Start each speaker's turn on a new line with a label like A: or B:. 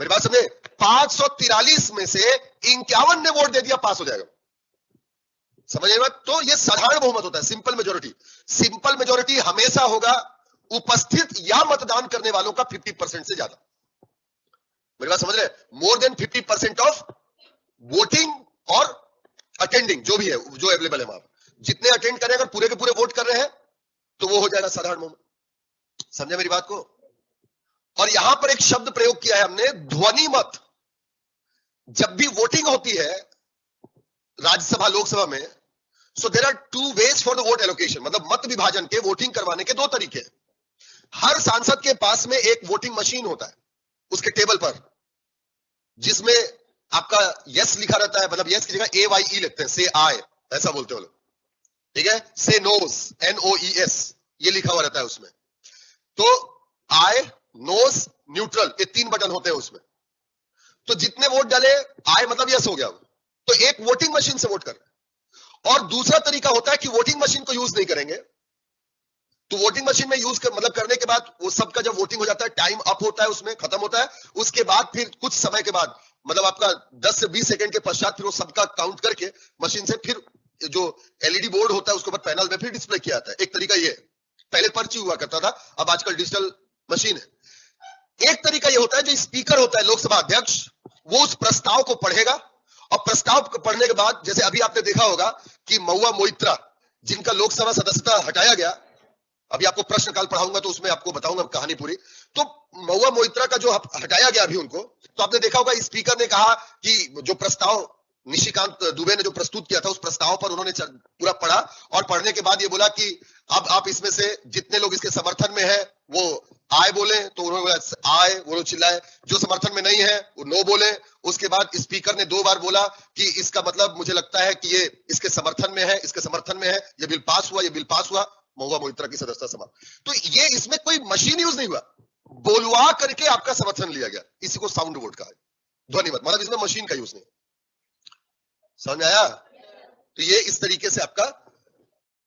A: मेरी बात समझे? 543 में से 51 ने वोट दे दिया, पास हो जाएगा। समझ आए बात? तो ये साधारण बहुमत होता है, सिंपल मेजोरिटी। सिंपल मेजोरिटी हमेशा होगा उपस्थित या मतदान करने वालों का 50% से ज्यादा। मेरी बात समझ रहे? मोर देन 50% ऑफ वोटिंग और अटेंडिंग, जो भी है, जो अवेलेबल है वहां पर, जितने अटेंड करें, अगर पूरे के पूरे वोट कर रहे हैं तो वो हो जाएगा साधारण बहुमत। समझे मेरी बात को? और यहां पर एक शब्द प्रयोग किया है हमने, ध्वनि मत। जब भी वोटिंग होती है राज्यसभा लोकसभा में, so there are two ways for the vote allocation, मतलब मत विभाजन के, वोटिंग करवाने के दो तरीके हैं। हर सांसद के पास में एक वोटिंग मशीन होता है उसके टेबल पर, जिसमें आपका यस लिखा रहता है, मतलब यस की जगह AYE लिखते हैं, से आई ऐसा बोलते हैं लोग, ठीक है? से नोस, NOES ये लिखा हुआ रहता है उसमें। तो आई, नोस, न्यूट्रल, ये 3 बटन होते हैं उसमें। तो जितने वोट डाले, आई मतलब यस हो गया, तो एक वोटिंग मशीन से वोट कर रहे हैं। और दूसरा तरीका होता है कि वोटिंग मशीन को यूज नहीं करेंगे, तो वोटिंग मशीन में यूज मतलब करने के बाद वो सबका जब वोटिंग हो जाता है, टाइम अप होता है, उसमें खत्म होता है, उसके बाद फिर कुछ समय के बाद, मतलब आपका 10 से 20 सेकंड के पश्चात फिर वो सबका काउंट करके मशीन से फिर जो LED बोर्ड होता है उसके ऊपर पैनल में फिर डिस्प्ले किया जाता है। एक तरीका ये, पहले पर्ची हुआ करता था, अब आजकल डिजिटल मशीन है। एक तरीका ये होता है, जो स्पीकर होता है लोकसभा अध्यक्ष, वो उस प्रस्ताव को पढ़ेगा, और प्रस्ताव को पढ़ने के बाद, जैसे अभी आपने देखा होगा कि महुआ मोइत्रा, जिनका लोकसभा सदस्यता हटाया गया, अभी आपको प्रश्न काल पढ़ाऊंगा तो उसमें आपको बताऊंगा कहानी पूरी। तो महुआ मोइत्रा का जो हटाया गया अभी उनको, तो आपने देखा होगा स्पीकर ने कहा कि जो प्रस्ताव निशिकांत दुबे ने जो प्रस्तुत किया था, उस प्रस्ताव पर उन्होंने पूरा पढ़ा, और पढ़ने के बाद ये बोला कि अब आप इसमें से जितने लोग इसके समर्थन में है वो आए बोले, तो उन्होंने बोला आए, वो लोग चिल्लाए। जो समर्थन में नहीं है वो नो बोले। उसके बाद स्पीकर ने 2 बार बोला कि इसका मतलब मुझे लगता है कि ये इसके समर्थन में है, इसके समर्थन में है, ये बिल पास हुआ, ये बिल पास हुआ, महुआ मोइत्रा की सदस्यता समाप्त। तो ये इसमें कोई मशीन यूज नहीं हुआ, बोलवा करके आपका समर्थन लिया गया, इसी को साउंड वोट कहा है, ध्वनि मत, मतलब इसमें मशीन का यूज नहीं। समझ आया? तो ये इस तरीके से आपका